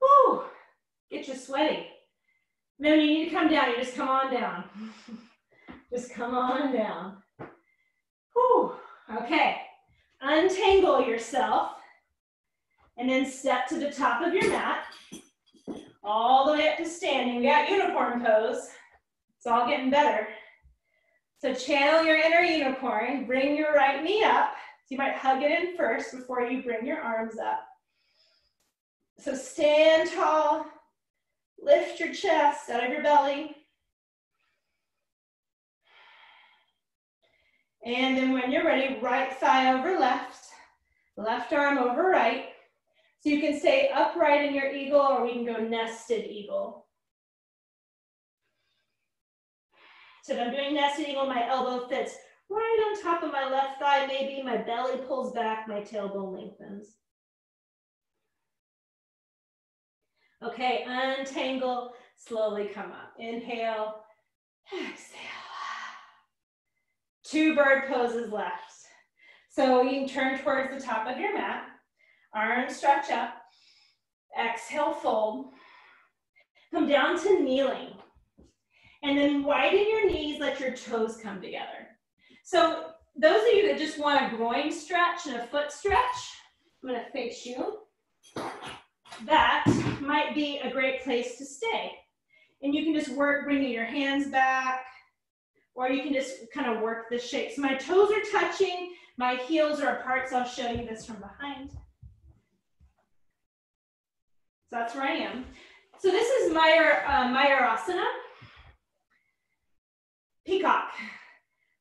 Woo, get you sweaty. No, you need to come down, you just come on down. Just come on down. Whew. Okay, untangle yourself and then step to the top of your mat, all the way up to standing. We got unicorn pose. It's all getting better. So channel your inner unicorn, bring your right knee up. So you might hug it in first before you bring your arms up. So stand tall, Lift your chest out of your belly. And then when you're ready, right thigh over left, left arm over right. So you can stay upright in your eagle, or we can go nested eagle. So if I'm doing nested eagle, my elbow fits right on top of my left thigh, maybe my belly pulls back, my tailbone lengthens. Okay, untangle, slowly come up. Inhale, exhale. 2 bird poses left. So you can turn towards the top of your mat, arms stretch up, exhale, fold. Come down to kneeling. And then widen your knees, let your toes come together. So those of you that just want a groin stretch and a foot stretch, I'm gonna face you. That might be a great place to stay. And you can just work bringing your hands back, or you can just kind of work this shape. So my toes are touching, my heels are apart, so I'll show you this from behind. So that's where I am. So this is Mayurasana, peacock.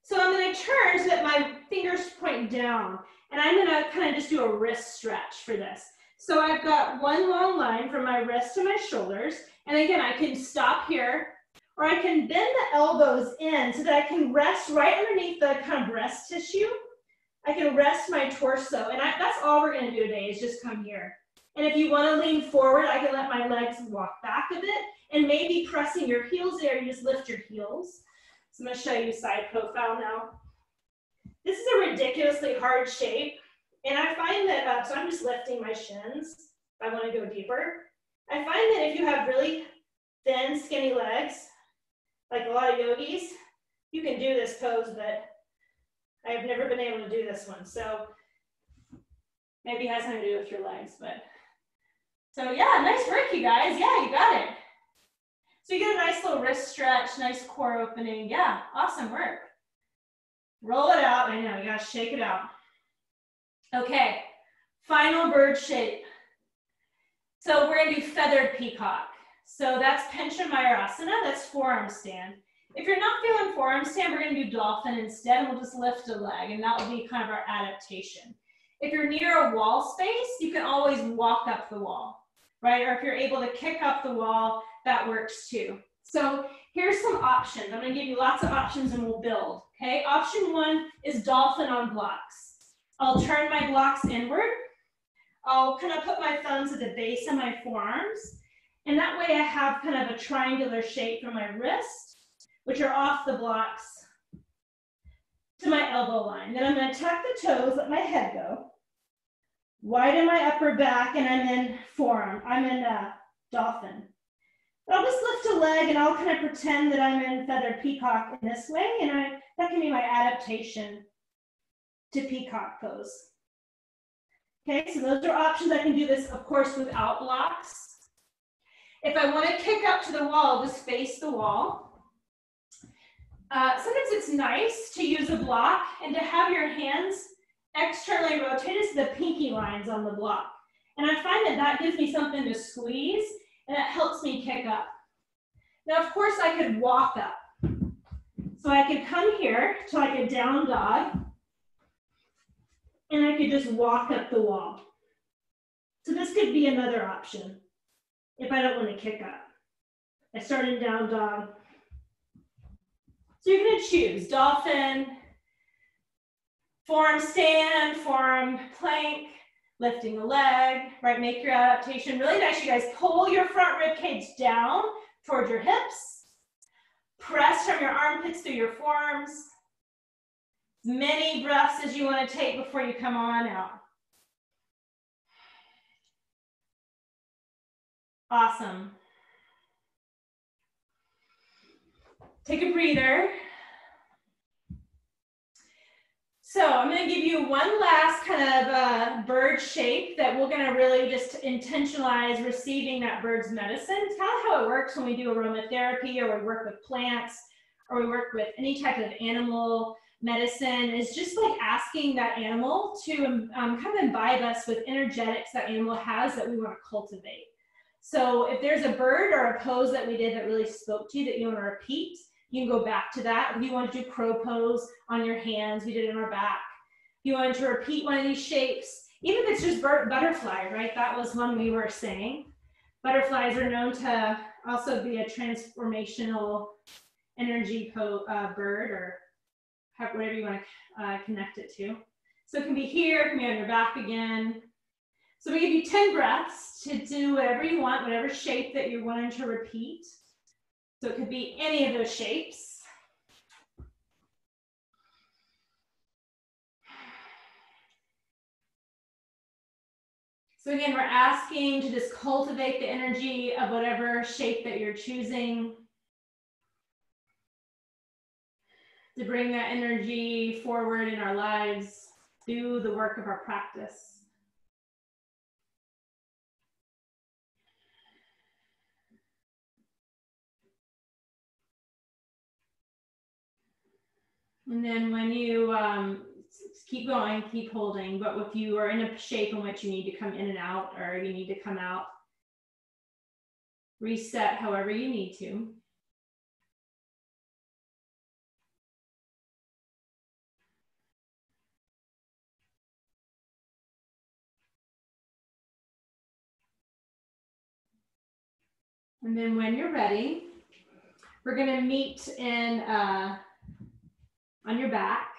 So I'm gonna turn so that my fingers point down, and I'm gonna kind of just do a wrist stretch for this. So I've got one long line from my wrist to my shoulders, and again, I can stop here, or I can bend the elbows in so that I can rest right underneath the kind of breast tissue. I can rest my torso, and that's all we're gonna do today is just come here. And if you wanna lean forward, I can let my legs walk back a bit, and maybe pressing your heels there, you just lift your heels. So I'm gonna show you side profile now. This is a ridiculously hard shape, and I find that, so I'm just lifting my shins if I wanna go deeper. I find that if you have really thin, skinny legs, like a lot of yogis, you can do this pose, but I've never been able to do this one. So maybe it has something to do with your legs, but. So yeah, nice work, you guys. Yeah, you got it. So you get a nice little wrist stretch, nice core opening. Yeah, awesome work. Roll it out. I know, you gotta shake it out. Okay, final bird shape. So we're gonna do feathered peacock. So that's Pencha Mayurasana, that's forearm stand. If you're not feeling forearm stand, we're gonna do dolphin instead, and we'll just lift a leg, and that will be kind of our adaptation. If you're near a wall space, you can always walk up the wall, right? Or if you're able to kick up the wall, that works too. So here's some options. I'm gonna give you lots of options and we'll build, okay? Option 1 is dolphin on blocks. I'll turn my blocks inward. I'll kind of put my thumbs at the base of my forearms, and that way I have kind of a triangular shape from my wrist, which are off the blocks, to my elbow line. Then I'm gonna tuck the toes, let my head go, widen my upper back, and I'm in forearm. I'm in dolphin. But I'll just lift a leg and I'll kind of pretend that I'm in feathered peacock in this way, and that can be my adaptation to peacock pose. Okay, so those are options. I can do this, of course, without blocks. If I want to kick up to the wall, just face the wall. Sometimes it's nice to use a block and to have your hands externally rotated so the pinky line's on the block. And I find that that gives me something to squeeze, and it helps me kick up. Now, of course, I could walk up. So I could come here to like a down dog, and I could just walk up the wall. So this could be another option if I don't want to kick up. I start in down dog. So you're going to choose dolphin, forearm stand, forearm plank, lifting a leg, right? Make your adaptation really nice. You guys pull your front rib cage down towards your hips. Press from your armpits through your forearms. As many breaths as you want to take before you come on out. Awesome. Take a breather. So I'm going to give you one last kind of bird shape that we're going to really just intentionalize receiving that bird's medicine. It's kind of how it works when we do aromatherapy, or we work with plants, or we work with any type of animal medicine. Is just like asking that animal to kind of imbibe us with energetics that animal has that we want to cultivate. So if there's a bird or a pose that we did that really spoke to you that you want to repeat, you can go back to that. If you want to do crow pose on your hands, we did it on our back. If you wanted to repeat one of these shapes, even if it's just butterfly, right? That was one we were saying. Butterflies are known to also be a transformational energy bird, or whatever you want to connect it to. So it can be here, it can be on your back again. So we give you 10 breaths to do whatever you want, whatever shape that you're wanting to repeat. So it could be any of those shapes. So again, we're asking to just cultivate the energy of whatever shape that you're choosing, to bring that energy forward in our lives, do the work of our practice. And then when you keep going, keep holding, but if you are in a shape in which you need to come in and out, or you need to come out, reset however you need to. And then when you're ready, we're gonna meet in on your back.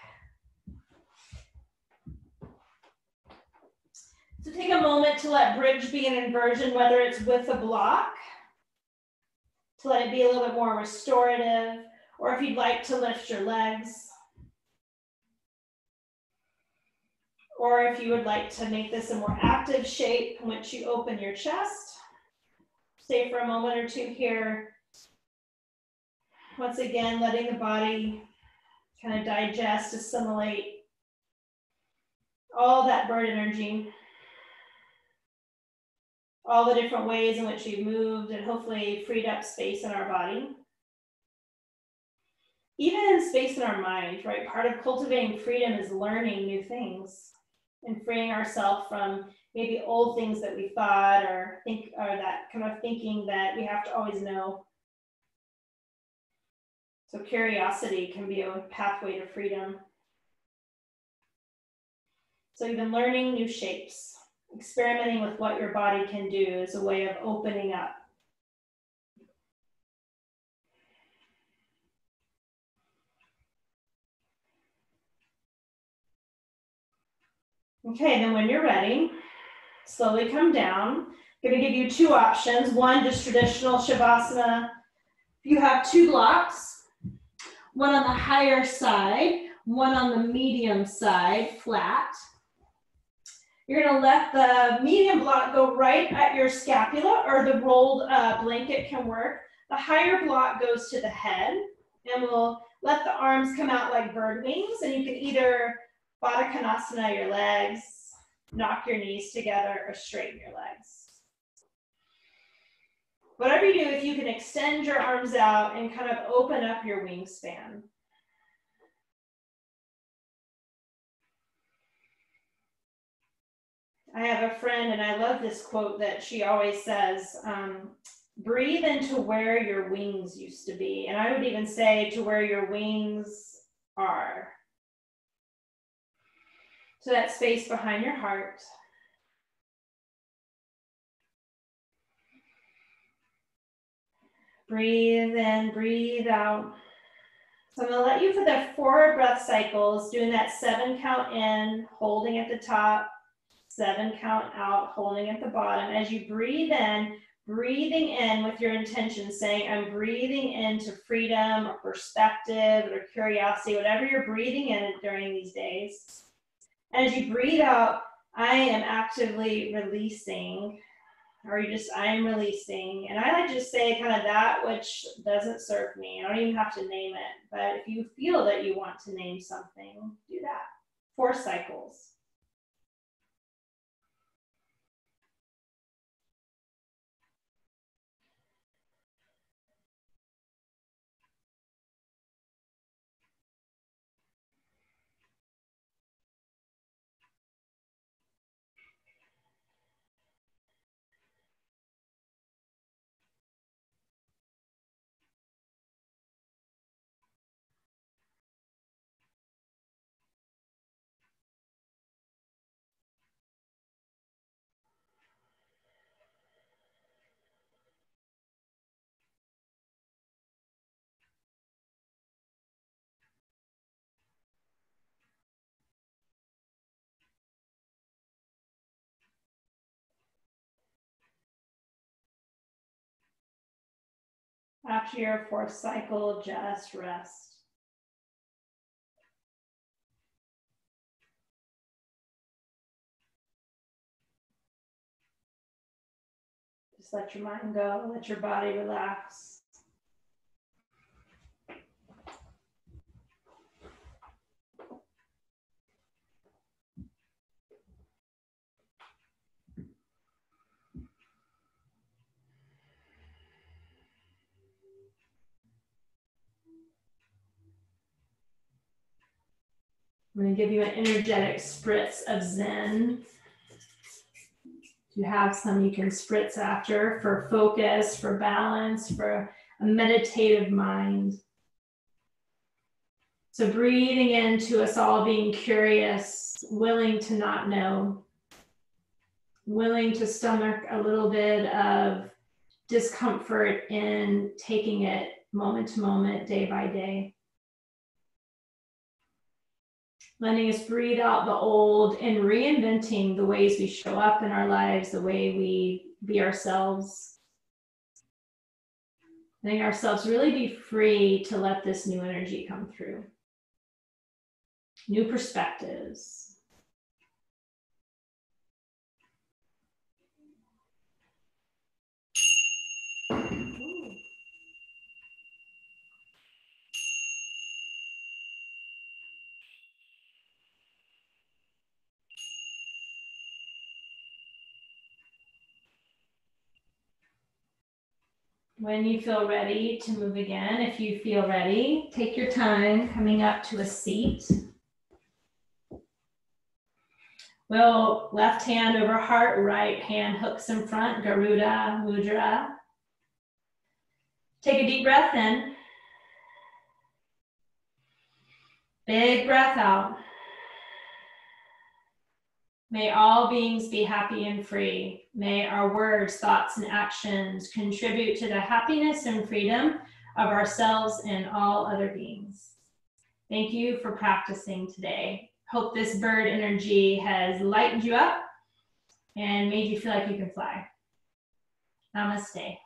So take a moment to let bridge be an inversion, whether it's with a block, to let it be a little bit more restorative, or if you'd like to lift your legs, or if you would like to make this a more active shape in which you open your chest. Stay for a moment or two here. Once again, letting the body kind of digest, assimilate all that bird energy, all the different ways in which we've moved and hopefully freed up space in our body. Even in space in our mind, right? Part of cultivating freedom is learning new things and freeing ourselves from maybe old things that we thought or that kind of thinking that we have to always know. So curiosity can be a pathway to freedom. So even learning new shapes, experimenting with what your body can do is a way of opening up. Okay, then when you're ready, slowly come down. I'm gonna give you two options. One, just traditional Shavasana. You have two blocks, one on the higher side, one on the medium side, flat. You're gonna let the medium block go right at your scapula, or the rolled blanket can work. The higher block goes to the head, and we'll let the arms come out like bird wings, and you can either Baddha Konasana your legs, knock your knees together, or straighten your legs. Whatever you do, if you can extend your arms out and kind of open up your wingspan. I have a friend, and I love this quote that she always says, breathe into where your wings used to be. And I would even say to where your wings are. So that space behind your heart. Breathe in, breathe out. So I'm gonna let you for the 4 breath cycles, doing that 7 count in, holding at the top, 7 count out, holding at the bottom. As you breathe in, breathing in with your intention, saying, I'm breathing into freedom or perspective or curiosity, whatever you're breathing in during these days. And as you breathe out, I am actively releasing, or I'm releasing. And I like to just say kind of that which doesn't serve me. I don't even have to name it. But if you feel that you want to name something, do that. 4 cycles. after your fourth cycle, just rest. Just let your mind go, let your body relax. I'm going to give you an energetic spritz of Zen. If you have some, you can spritz after for focus, for balance, for a meditative mind. So breathing into us all being curious, willing to not know, willing to stomach a little bit of discomfort in taking it moment to moment, day by day. Letting us breathe out the old and reinventing the ways we show up in our lives, the way we be ourselves. Letting ourselves really be free to let this new energy come through. New perspectives. When you feel ready to move again, if you feel ready, take your time coming up to a seat. Well, left hand over heart, right hand hooks in front, Garuda Mudra. Take a deep breath in. Big breath out. May all beings be happy and free. May our words, thoughts, and actions contribute to the happiness and freedom of ourselves and all other beings. Thank you for practicing today. Hope this bird energy has lightened you up and made you feel like you can fly. Namaste.